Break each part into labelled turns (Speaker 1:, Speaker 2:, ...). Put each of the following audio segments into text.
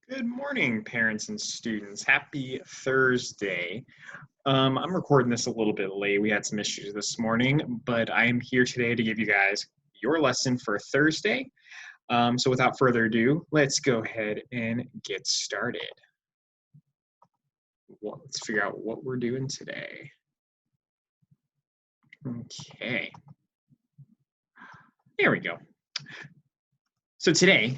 Speaker 1: Good morning, parents and students. Happy Thursday. I'm recording this a little bit late. We had some issues this morning, but I am here today to give you guys your lesson for Thursday. So without further ado, let's go ahead and get started. Let's figure out what we're doing today. Okay. There we go. So today,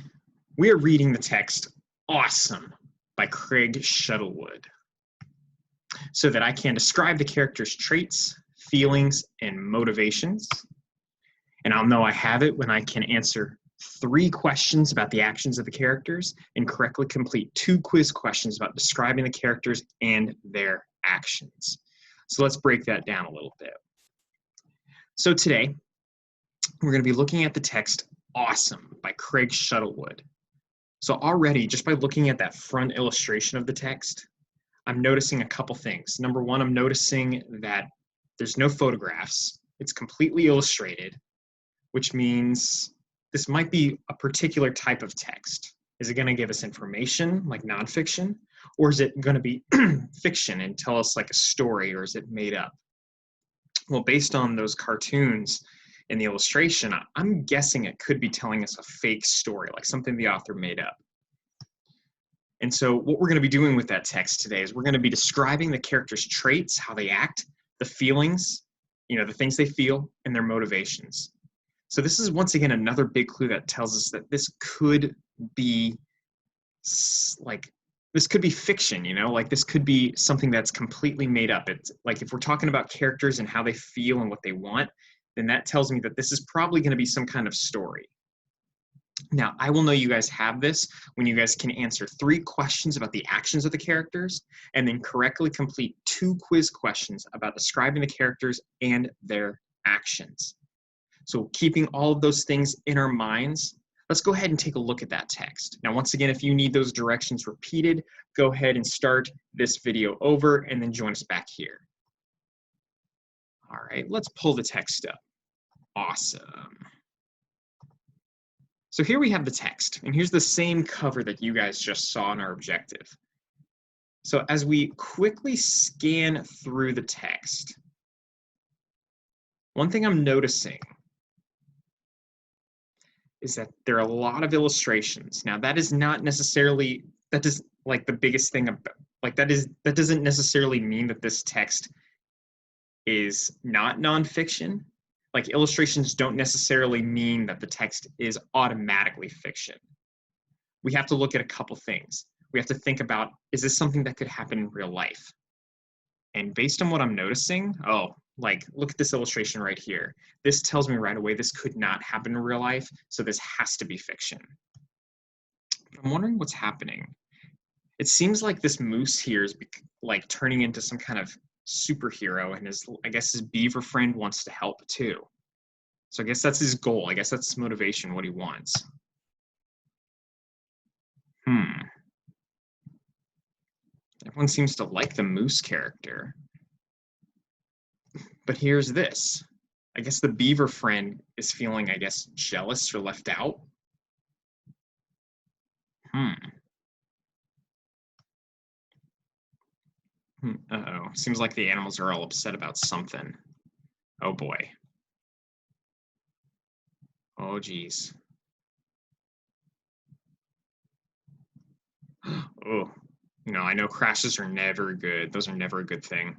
Speaker 1: we are reading the text Awesome by Craig Shuttlewood, so that I can describe the character's traits, feelings, and motivations. And I'll know I have it when I can answer 3 questions about the actions of the characters and correctly complete 2 quiz questions about describing the characters and their actions. So let's break that down a little bit. So today, we're going to be looking at the text Awesome by Craig Shuttlewood. So already, just by looking at that front illustration of the text, I'm noticing a couple things. Number one, I'm noticing that there's no photographs. It's completely illustrated, which means this might be a particular type of text. Is it going to give us information like nonfiction, or is it going to be fiction and tell us like a story, or is it made up? Well, based on those cartoons in the illustration, I'm guessing it could be telling us a fake story, like something the author made up. And so what we're going to be doing with that text today is we're going to be describing the characters' traits, how they act, the feelings, the things they feel, and their motivations. So this is once again another big clue that tells us that this could be fiction, like this could be something that's completely made up. It's like if we're talking about characters and how they feel and what they want, then that tells me that this is probably going to be some kind of story. Now, I will know you guys have this when you guys can answer 3 questions about the actions of the characters and then correctly complete 2 quiz questions about describing the characters and their actions. So keeping all of those things in our minds, let's go ahead and take a look at that text. Now, once again, if you need those directions repeated, go ahead and start this video over and then join us back here. All right, let's pull the text up. Awesome. So here we have the text, and here's the same cover that you guys just saw in our objective. So as we quickly scan through the text, one thing I'm noticing is that there are a lot of illustrations. Now that is not necessarily, that is like the biggest thing about, like that doesn't necessarily mean that this text is not nonfiction. Like illustrations don't necessarily mean that the text is automatically fiction. We have to look at a couple things. We have to think about, is this something that could happen in real life? And based on what I'm noticing, look at this illustration right here. This tells me right away this could not happen in real life, so this has to be fiction. I'm wondering what's happening. It seems like this moose here is like turning into some kind of superhero, and I guess his beaver friend wants to help too. So I guess that's his goal. I guess that's his motivation, what he wants. Everyone seems to like the moose character. But here's this. I guess the beaver friend is feeling, jealous or left out. Uh-oh. Seems like the animals are all upset about something. Oh boy. Oh geez. Oh, I know crashes are never good. Those are never a good thing.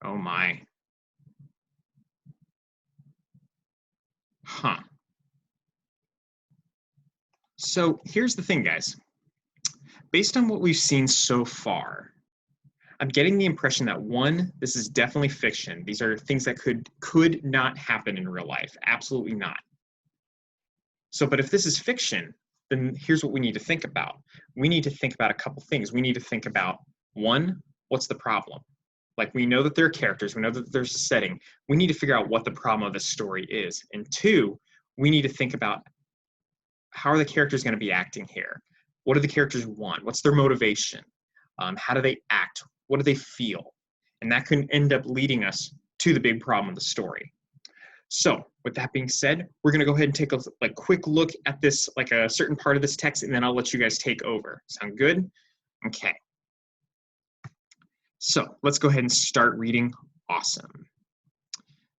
Speaker 1: Oh my. Huh. So here's the thing, guys. Based on what we've seen so far, I'm getting the impression that 1, this is definitely fiction. These are things that could not happen in real life. Absolutely not. So, but if this is fiction, then here's what we need to think about. We need to think about a couple things. We need to think about 1, what's the problem? Like we know that there are characters, we know that there's a setting. We need to figure out what the problem of the story is. And 2, we need to think about how are the characters going to be acting here? What do the characters want? What's their motivation? How do they act? What do they feel? And that can end up leading us to the big problem of the story. So with that being said, we're going to go ahead and take a quick look at this, like a certain part of this text, and then I'll let you guys take over. Sound good? Okay. So let's go ahead and start reading awesome.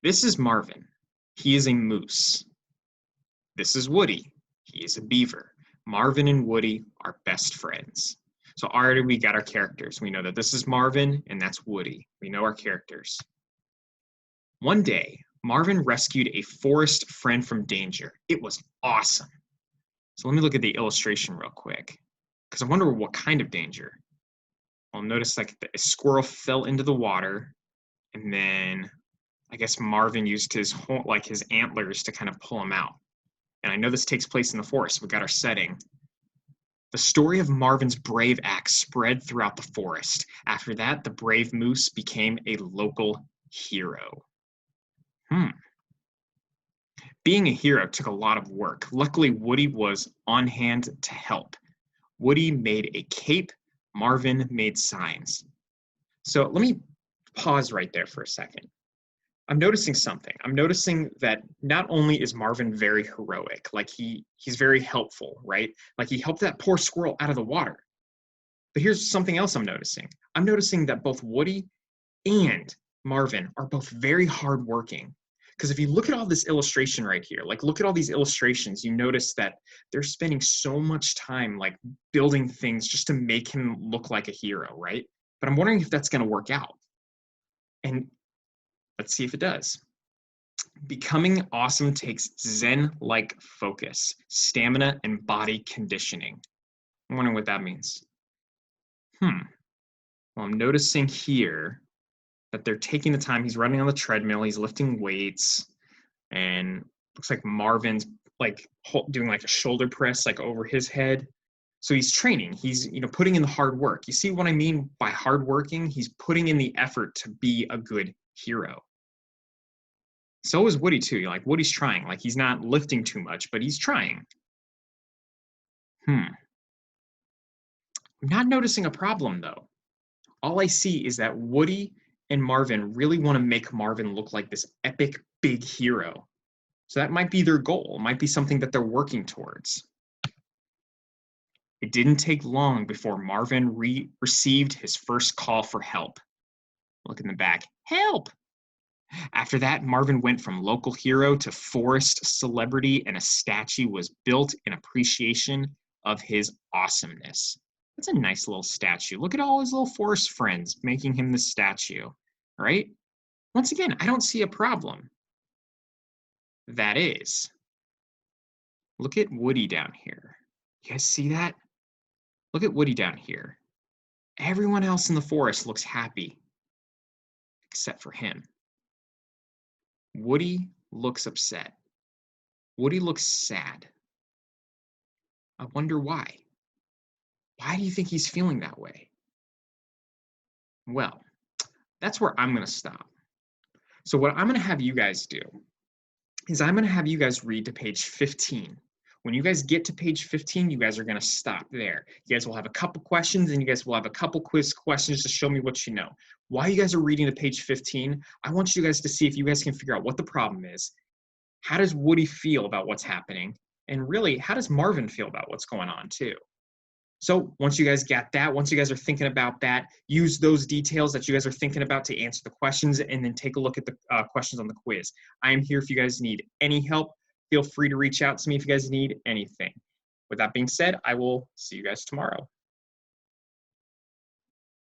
Speaker 1: This is Marvin. He is a moose. This is Woody. He is a beaver. Marvin and Woody are best friends. So already we got our characters. We know that this is Marvin and that's Woody. We know our characters. One day, Marvin rescued a forest friend from danger. It was awesome. So let me look at the illustration real quick, because I wonder what kind of danger. Well, notice like a squirrel fell into the water, and then I guess Marvin used his antlers to kind of pull him out. And I know this takes place in the forest. We got our setting. The story of Marvin's brave act spread throughout the forest. After that, the brave moose became a local hero. Being a hero took a lot of work. Luckily, Woody was on hand to help. Woody made a cape. Marvin made signs. So let me pause right there for a second. I'm noticing something. I'm noticing that not only is Marvin very heroic, like he's very helpful, right? Like he helped that poor squirrel out of the water. But here's something else I'm noticing. I'm noticing that both Woody and Marvin are both very hardworking. Because if you look at all this illustration right here, like look at all these illustrations, you notice that they're spending so much time like building things just to make him look like a hero, right? But I'm wondering if that's going to work out. And let's see if it does. Becoming awesome takes Zen-like focus, stamina, and body conditioning. I'm wondering what that means. Well, I'm noticing here that they're taking the time. He's running on the treadmill, he's lifting weights, and looks like Marvin's like doing like a shoulder press like over his head. So he's training, he's putting in the hard work. You see what I mean by hardworking? He's putting in the effort to be a good hero. So is Woody too. Like Woody's trying, like he's not lifting too much, but he's trying. I'm not noticing a problem though. All I see is that Woody and Marvin really want to make Marvin look like this epic big hero. So that might be their goal. It might be something that they're working towards. It didn't take long before Marvin received his first call for help. Look in the back. Help! After that, Marvin went from local hero to forest celebrity, and a statue was built in appreciation of his awesomeness. That's a nice little statue. Look at all his little forest friends making him the statue, right? Once again, I don't see a problem. That is, look at Woody down here. You guys see that? Look at Woody down here. Everyone else in the forest looks happy, except for him. Woody looks upset. Woody looks sad. I wonder why. Why do you think he's feeling that way? Well, that's where I'm going to stop. So what I'm going to have you guys do is I'm going to have you guys read to page 15. When you guys get to page 15, you guys are going to stop there. You guys will have a couple questions, and you guys will have a couple quiz questions to show me what you know. While you guys are reading to page 15, I want you guys to see if you guys can figure out what the problem is. How does Woody feel about what's happening? And really, how does Marvin feel about what's going on too? So once you guys got that, once you guys are thinking about that, use those details that you guys are thinking about to answer the questions, and then take a look at the questions on the quiz. I am here if you guys need any help. Feel free to reach out to me if you guys need anything. With that being said, I will see you guys tomorrow.